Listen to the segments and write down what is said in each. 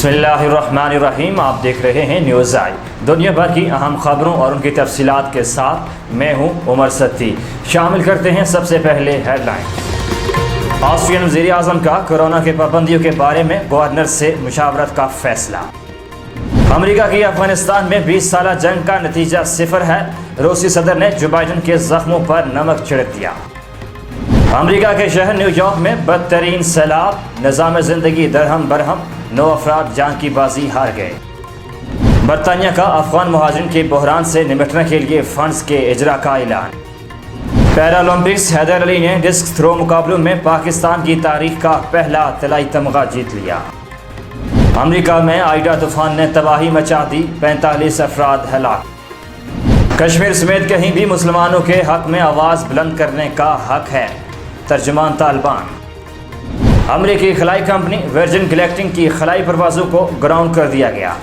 बिस्मिल्लाहिर्रहमानिर्रहीम। आप देख रहे हैं न्यूज़ आई। दुनिया भर की अहम खबरों और उनकी तफसीलात के साथ मैं हूं उमर सत्ती। शामिल करते हैं सबसे पहले हेडलाइन। ऑस्ट्रियन वज़ीर आज़म का कोरोना के पाबंदियों के बारे में गवर्नर से मुशावरत का फैसला। अमेरिका की अफगानिस्तान में 20 साला जंग का नतीजा 0 है। रूसी सदर ने जो बाइडन के जख्मों पर नमक छिड़क दिया। अमेरिका के शहर न्यूयॉर्क में बदतरीन सैलाब, निज़ाम ज़िंदगी दरहम बरहम, 9 अफराद जान की बाजी हार गए। बरतानिया का अफगान मुहाजिरिन के बहरान से निपटने के लिए फंड्स के इजरा का ऐलान। पैरालंपिक्स हैदर अली ने डिस्क थ्रो मुकाबलों में पाकिस्तान की तारीख का पहला तलाई तमगा जीत लिया। अमेरिका में आइडा तूफान ने तबाही मचा दी, 45 अफराद हलाक। कश्मीर समेत कहीं भी मुसलमानों के हक में आवाज़ बुलंद करने का हक है, तर्जुमान तालिबान। अमेरिकी खलाई कंपनी वर्जिन गैलेक्टिक की खलाई परवाज़ों को ग्राउंड कर दिया गया।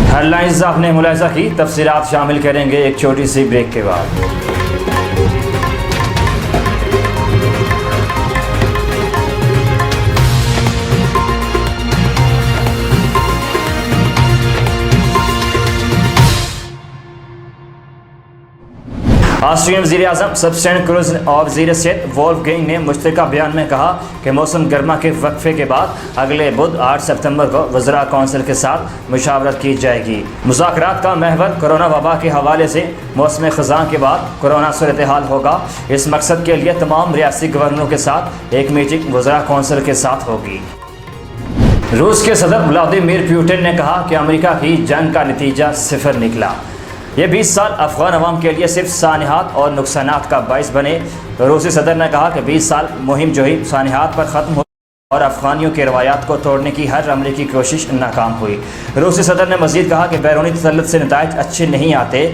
हेडलाइंस आपने मुलाहिज़ा की, तफसीलात शामिल करेंगे एक छोटी सी ब्रेक के बाद। ऑस्ट्रियन वज़ीर आज़म सबस्टेन क्रूज और वज़ीर सेहत वोल्फगैंग ने मुश्तरका बयान में कहा कि मौसम गर्मा के वक्फे के बाद अगले बुध 8 सितंबर को वज़रा कौंसिल के साथ मुशावरत की जाएगी। मुज़ाकरात का महवर कोरोना वबा के हवाले से मौसम ख़ज़ां के बाद कोरोना सूरत हाल होगा। इस मकसद के लिए तमाम रियासी गवर्नरों के साथ एक मीटिंग वज़रा कौंसिल के साथ होगी। रूस के सदर व्लादिमीर पुतिन ने कहा कि अमेरिका की जंग का नतीजा 0 निकला। ये 20 साल अफगान अवाम के लिए सिर्फ सानिहात और नुकसानात का बाइस बने। रूसी सदर ने कहा कि 20 साल मुहिम जो ही सानिहात पर ख़त्म हुई और अफगानियों के रवायात को तोड़ने की हर अमरीकी कोशिश नाकाम हुई। रूसी सदर ने मज़ीद कहा कि बैरूनी तसल्लुत से नताइज अच्छे नहीं आते।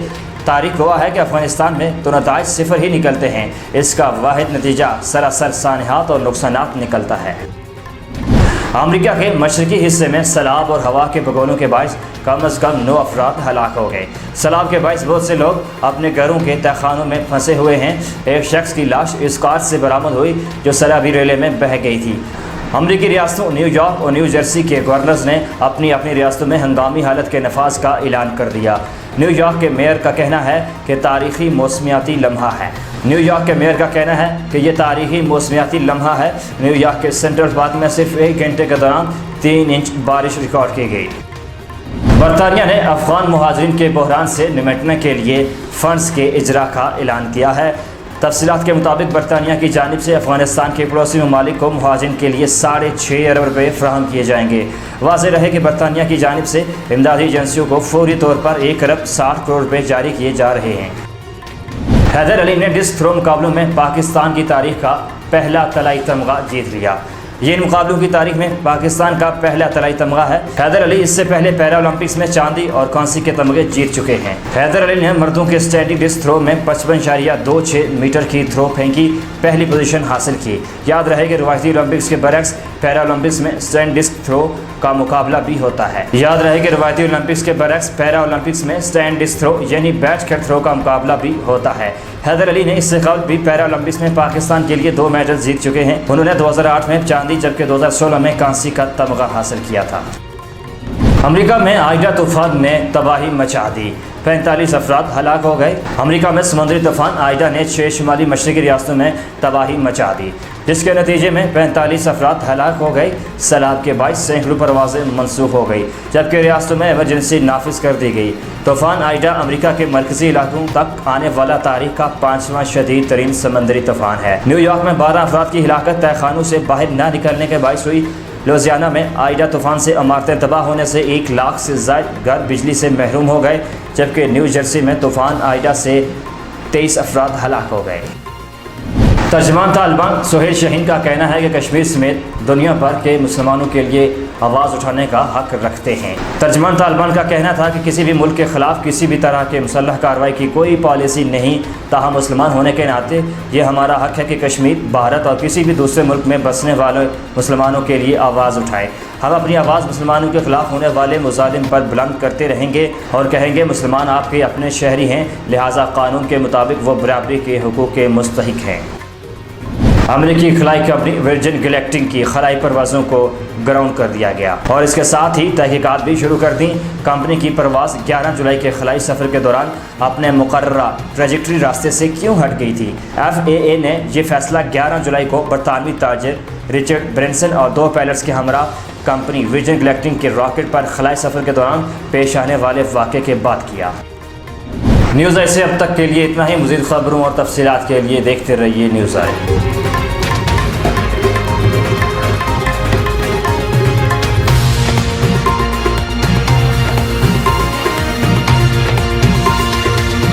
तारीख गवाह है कि अफगानिस्तान में तो नताइज 0 ही निकलते हैं। इसका वाहिद नतीजा सरासर सानिहात और नुकसानात निकलता है। अमेरिका के मशरकी हिस्से में सैलाब और हवा के भगोनों के बायस कम अज़ कम 9 अफराद हलाक हो गए। सैलाब के बायस बहुत से लोग अपने घरों के तहखानों में फंसे हुए हैं। एक शख्स की लाश इस कार से बरामद हुई जो सैलाबी रेले में बह गई थी। अमरीकी रियासतों न्यूयॉर्क और न्यू जर्सी के गवर्नर्स ने अपनी अपनी रियासतों में हंगामी हालत के नफाज का ऐलान कर दिया। न्यूयॉर्क के मेयर का कहना है कि तारीखी मौसमियाती लम्हा है। न्यूयॉर्क के मेयर का कहना है कि यह तारीखी मौसमियाती लम्हा है। न्यूयॉर्क के सेंट्रल पार्क में सिर्फ 1 घंटे के दौरान 3 इंच बारिश रिकॉर्ड की गई। बरतानिया ने अफगान मुहाजिरिन के बहरान से निपटने के लिए फंड्स के इजरा का ऐलान किया है। तफसीलात के मुताबिक बरतानिया की जानिब से अफगानिस्तान के पड़ोसी ममालिक को मुहाजिरिन के लिए 6.5 अरब रुपये फ्राहम किए जाएंगे। वाज़ेह रहे कि बरतानिया की जानिब से इमदादी एजेंसियों को फौरी तौर पर 1 अरब 60 करोड़ रुपये जारी किए जा रहे हैं। हैदर अली ने डिस्क थ्रो मुकाबलों में पाकिस्तान की तारीख का पहला तलाई तमगा जीत लिया। ये इन मुकाबलों की तारीख में पाकिस्तान का पहला तलाई तमगा है। हैदर अली इससे पहले पैरालंपिक्स में चांदी और कांसी के तमगे जीत चुके हैं। हैदर अली ने मर्दों के स्टैंडिंग डिस्क थ्रो में 55.26 मीटर की थ्रो फेंकी, पहली पोजीशन हासिल की। याद रहे कि रिवायती ओलंपिक्स के बरक्स पैरालंपिक्स में स्टैंड डिस्क थ्रो का मुकाबला भी होता है। याद रहे कि रिवायती ओलंपिक्स के बरक्स पैरा ओलंपिक्स में स्टैंड डिस्क थ्रो यानी बैठ कर थ्रो का मुकाबला भी होता है। हैदर अली ने इससे कबल भी पैरा ओलंपिक्स में पाकिस्तान के लिए 2 मेडल जीत चुके हैं। उन्होंने 2008 में चांदी जबकि 2016 में कांसी का तमगा हासिल किया था। अमेरिका में आइडा तूफान ने तबाही मचा दी, 45 अफराद हलाक हो गए। अमेरिका में समुद्री तूफान आइडा ने 6 शुमाली मशरकी रियासतों में तबाही मचा दी, जिसके नतीजे में 45 अफराद हलाक हो गए। सैलाब के बायस सैकड़ों परवाजें मनसूख हो गई, जबकि रियासतों में इमरजेंसी नाफिज कर दी गई। तूफान आइडा अमेरिका के मरकजी इलाकों तक आने वाला तारीख का 5वां शदीद तरीन समंदरी तूफान है। न्यूयॉर्क में 12 अफराद की हिलाकत तहखानों से बाहर न निकलने के बायस हुई। लुइसियाना में आइडा तूफान से इमारतें तबाह होने से 1 लाख से ज़ायद घर बिजली से महरूम हो गए, जबकि न्यू जर्सी में तूफान आइडा से 23 अफराद हलाक हो गए। तर्जुमान तालिबान सुहेल शाहीन का कहना है कि कश्मीर समेत दुनिया भर के मुसलमानों के लिए आवाज़ उठाने का हक रखते हैं। तर्जुमान तालिबान का कहना था कि किसी भी मुल्क के ख़िलाफ़ किसी भी तरह के मुसल्लह कार्रवाई की कोई पॉलिसी नहीं, ताहम मुसलमान होने के नाते ये हमारा हक है कि कश्मीर, भारत और किसी भी दूसरे मुल्क में बसने वाले मुसलमानों के लिए आवाज़ उठाएं। हम अपनी आवाज़ मुसलमानों के ख़िलाफ़ होने वाले मुज़ालिम पर बुलंद करते रहेंगे और कहेंगे मुसलमान आपके अपने शहरी हैं, लिहाजा कानून के मुताबिक वो बराबरी के हुकूक़ के मुस्तहिक़ हैं। امریکی خلائی کمپنی ورجن گلیکٹک کی خلائی پروازوں کو گراؤنڈ کر دیا گیا اور اس کے ساتھ ہی تحقیقات بھی شروع کر دیں۔ کمپنی کی پرواز 11 جولائی کے خلائی سفر کے دوران اپنے مقررہ ٹریجیکٹری راستے سے کیوں ہٹ گئی تھی؟ FAA نے یہ فیصلہ 11 جولائی کو برطانوی تاجر رچرڈ برینسن اور 2 پائلٹس کے ہمراہ کمپنی ورجن گلیکٹک کے راکٹ پر خلائی سفر کے دوران پیش آنے والے واقعے کے بعد کیا۔ نیوز آئی سے اب تک کے لیے اتنا ہی۔ مزید خبروں اور تفصیلات کے لیے دیکھتے رہیے نیوز آئی۔